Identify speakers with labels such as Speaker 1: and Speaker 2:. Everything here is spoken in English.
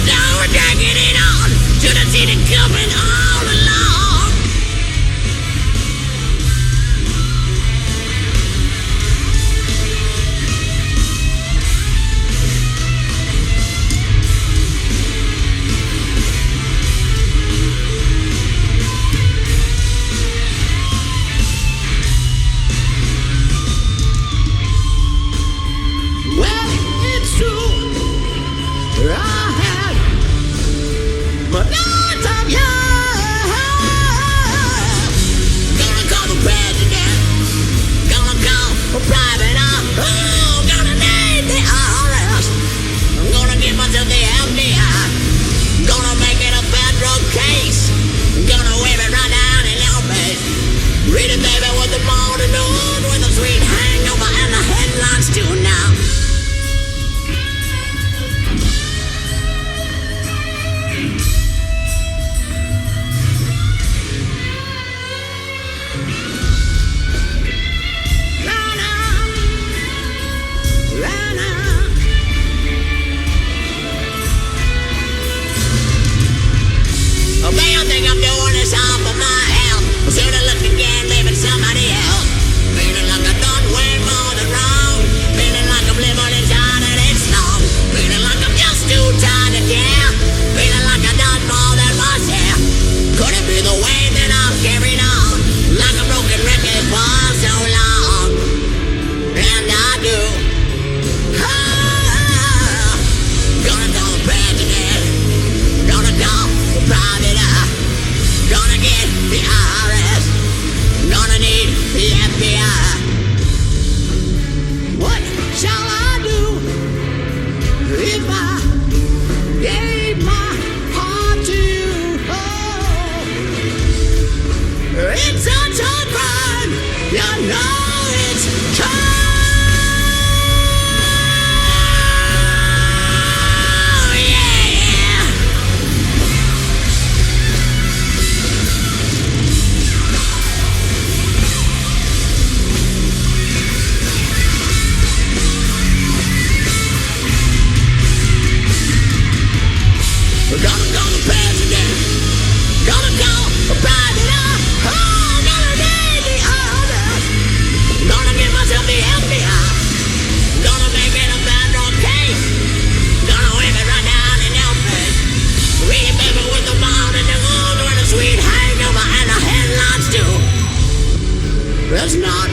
Speaker 1: start dragging it on. Should have seen it coming all along. Well, it's true. I had my lots of years. Gonna call the president. Gonna call a private eye. Oh, gonna need the IRS. I'm gonna give myself the FBI. Gonna make it a federal case. Gonna wave it right down in your face. Read it, baby, with the morning news, with a sweet hangover and the headlines too now. I think I'm doing this all for my health. I should've looked again, leaving somebody else. Feeling like I've done way more than wrong. Feeling like I'm living inside and it's long. Feeling like I'm just too tired to care. Feeling like I've done more than my share. Could it be the way that I've carried on? Like a broken record for so long. And I do. Gonna call the president. Gonna call the private eye. Gonna get the IRS. Gonna need the FBI. What shall I do if I gave my heart to you? Oh, it's such a crime. You know it's crime. Gonna call the president. Gonna call a private eye. Oh, gonna need the IRS. Gonna give myself the FBI. Gonna make it a federal case. Gonna wave it right down in your face. Read it, baby, with the morning news, with a sweet hangover and the headlines too. It's not